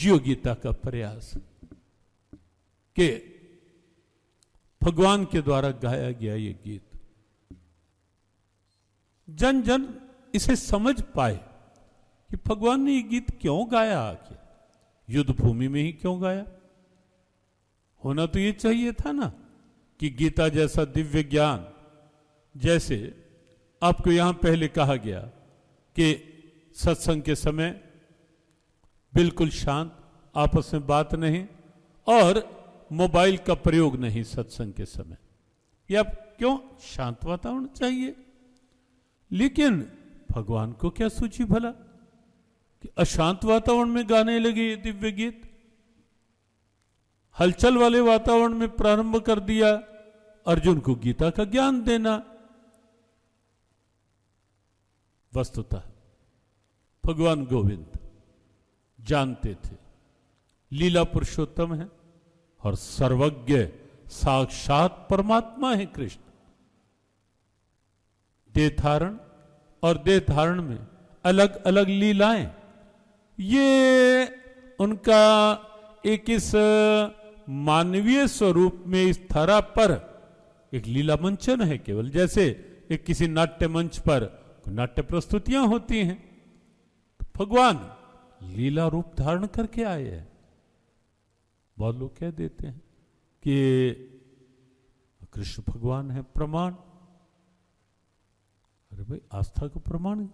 जियो गीता का प्रयास कि भगवान के द्वारा गाया गया ये गीत जन जन इसे समझ पाए कि भगवान ने ये गीत क्यों गाया, आखिर युद्ध भूमि में ही क्यों गाया। होना तो ये चाहिए था ना कि गीता जैसा दिव्य ज्ञान, जैसे आपको यहां पहले कहा गया कि सत्संग के समय बिल्कुल शांत, आपस में बात नहीं और मोबाइल का प्रयोग नहीं सत्संग के समय, या क्यों शांत वातावरण चाहिए। लेकिन भगवान को क्या सूझी भला कि अशांत वातावरण में गाने लगे ये दिव्य गीत। हलचल वाले वातावरण में प्रारंभ कर दिया अर्जुन को गीता का ज्ञान देना। वस्तुतः भगवान गोविंद जानते थे लीला पुरुषोत्तम है और सर्वज्ञ साक्षात परमात्मा है कृष्ण। देह धारण और देह धारण में अलग अलग लीलाएं, ये उनका एक इस मानवीय स्वरूप में इस धरा पर एक लीला मंचन है केवल, जैसे एक किसी नाट्य मंच पर नाट्य प्रस्तुतियां होती हैं। तो भगवान लीला रूप धारण करके आए हैं। बहुत लोग कह देते हैं कि कृष्ण भगवान है प्रमाण। अरे भाई, आस्था को प्रमाण,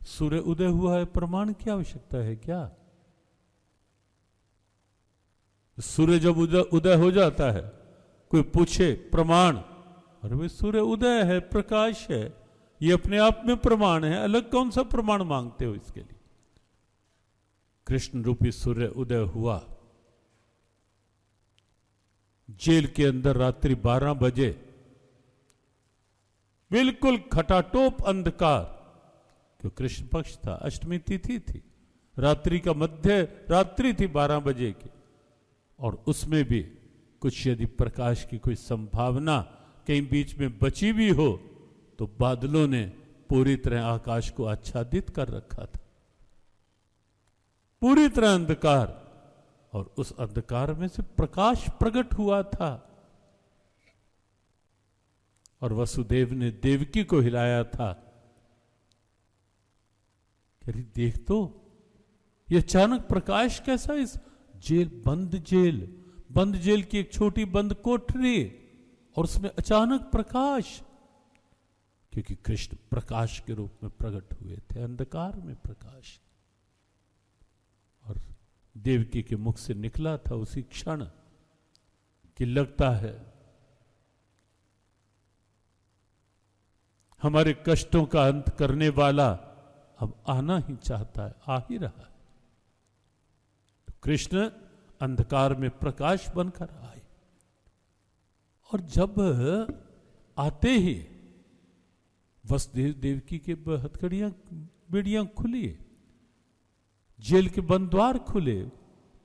सूर्य उदय हुआ है प्रमाण की आवश्यकता है क्या? सूर्य जब उदय हो जाता है, कोई पूछे प्रमाण, अरे भाई सूर्य उदय है, प्रकाश है, ये अपने आप में प्रमाण है, अलग कौन सा प्रमाण मांगते हो इसके लिए? कृष्ण रूपी सूर्य उदय हुआ। जेल के अंदर रात्रि 12 बजे बिल्कुल खटाटोप अंधकार, क्यों कृष्ण पक्ष था, अष्टमी तिथि थी, रात्रि का मध्य रात्रि थी 12 बजे की, और उसमें भी कुछ यदि प्रकाश की कोई संभावना कहीं बीच में बची भी हो तो बादलों ने पूरी तरह आकाश को आच्छादित कर रखा था, पूरी तरह अंधकार, और उस अंधकार में से प्रकाश प्रकट हुआ था। और वसुदेव ने देवकी को हिलाया था, अरे देख तो ये अचानक प्रकाश कैसा, इस बंद जेल की एक छोटी बंद कोठरी, और उसमें अचानक प्रकाश, क्योंकि कृष्ण प्रकाश के रूप में प्रकट हुए थे, अंधकार में प्रकाश। और देवकी के मुख से निकला था उसी क्षण कि लगता है हमारे कष्टों का अंत करने वाला अब आना ही चाहता है, आ ही रहा है। तो कृष्ण अंधकार में प्रकाश बनकर आए, और जब आते ही वसुदेव देवकी के हथकड़ियां बेड़ियां खुली, जेल के बंद द्वार खुले,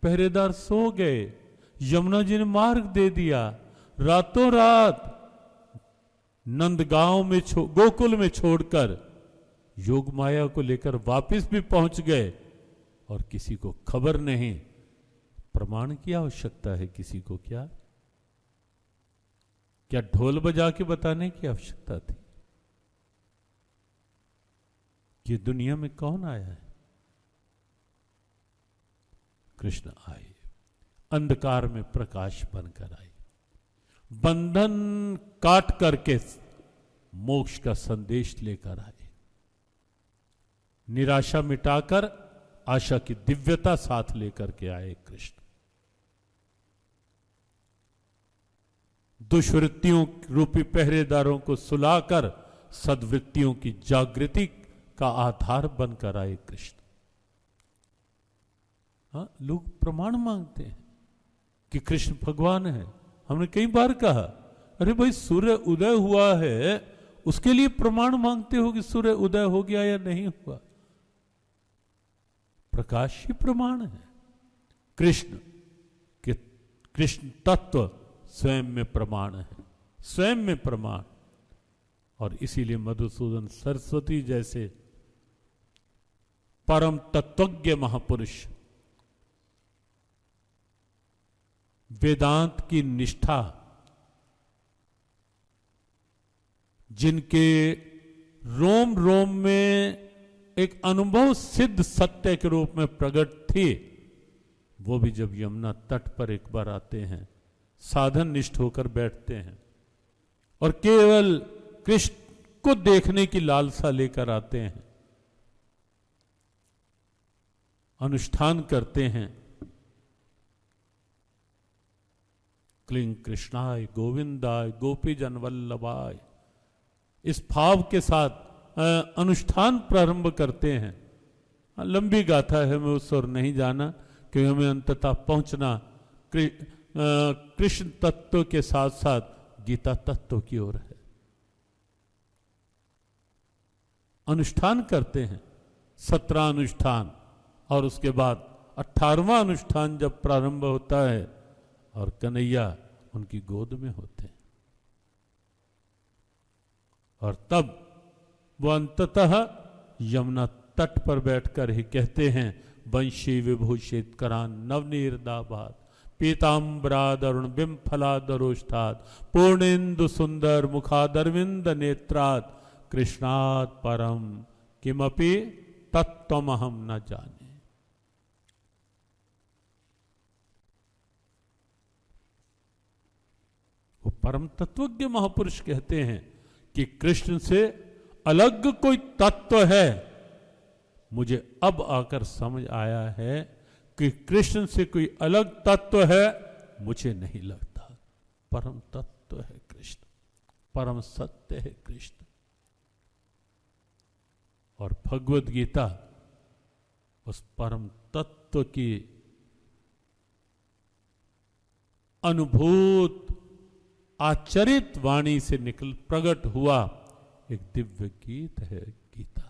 पहरेदार सो गए, यमुना जी ने मार्ग दे दिया, रातों रात नंदगांव में गोकुल में छोड़कर योग माया को लेकर वापस भी पहुंच गए, और किसी को खबर नहीं। प्रमाण की आवश्यकता है किसी को? क्या ढोल बजा के बताने की आवश्यकता थी? ये दुनिया में कौन आया है? कृष्ण आए, अंधकार में प्रकाश बनकर आए, बंधन काट करके मोक्ष का संदेश लेकर आए, निराशा मिटाकर आशा की दिव्यता साथ लेकर के आए कृष्ण। दुष्वृत्तियों रूपी पहरेदारों को सुलाकर सद्वृत्तियों की जागृति का आधार बनकर आए कृष्ण। हाँ, लोग प्रमाण मांगते हैं कि कृष्ण भगवान है। हमने कई बार कहा, अरे भाई सूर्य उदय हुआ है, उसके लिए प्रमाण मांगते हो कि सूर्य उदय हो गया या नहीं हुआ? प्रकाश ही प्रमाण है। कृष्ण तत्व स्वयं में प्रमाण है, स्वयं में प्रमाण। और इसीलिए मधुसूदन सरस्वती जैसे परम तत्वज्ञ महापुरुष वेदांत की निष्ठा, जिनके रोम रोम में एक अनुभव सिद्ध सत्य के रूप में प्रकट थे, वो भी जब यमुना तट पर एक बार आते हैं, साधन निष्ठ होकर बैठते हैं और केवल कृष्ण को देखने की लालसा लेकर आते हैं, अनुष्ठान करते हैं, क्लीं कृष्णाय गोविंदाय गोपी जन वल्लभाय, इस भाव के साथ अनुष्ठान प्रारंभ करते हैं। लंबी गाथा है, मैं उस ओर नहीं जाना, क्योंकि हमें अंततः पहुंचना कृष्ण तत्व के साथ साथ गीता तत्व की ओर है। अनुष्ठान करते हैं, 17 अनुष्ठान, और उसके बाद 18वां अनुष्ठान जब प्रारंभ होता है और कन्हैया उनकी गोद में होते हैं, और तब वो अंततः यमुना तट पर बैठकर ही कहते हैं, वंशी विभूषित करान नवनीरदाभात पीताम्बराद अरुण बिंफलादरोष्ठाद पूर्णेन्दु सुंदर मुखादरविंद नेत्राद कृष्णात् परम किमपि तत्त्वमहं न जाने। वो परम तत्वज्ञ महापुरुष कहते हैं कि कृष्ण से अलग कोई तत्व है, मुझे अब आकर समझ आया है कि कृष्ण से कोई अलग तत्व है मुझे नहीं लगता। परम तत्व है कृष्ण, परम सत्य है कृष्ण। और भगवत गीता उस परम तत्व की अनुभूत आचरित वाणी से निकल प्रकट हुआ एक दिव्य गीत है गीता।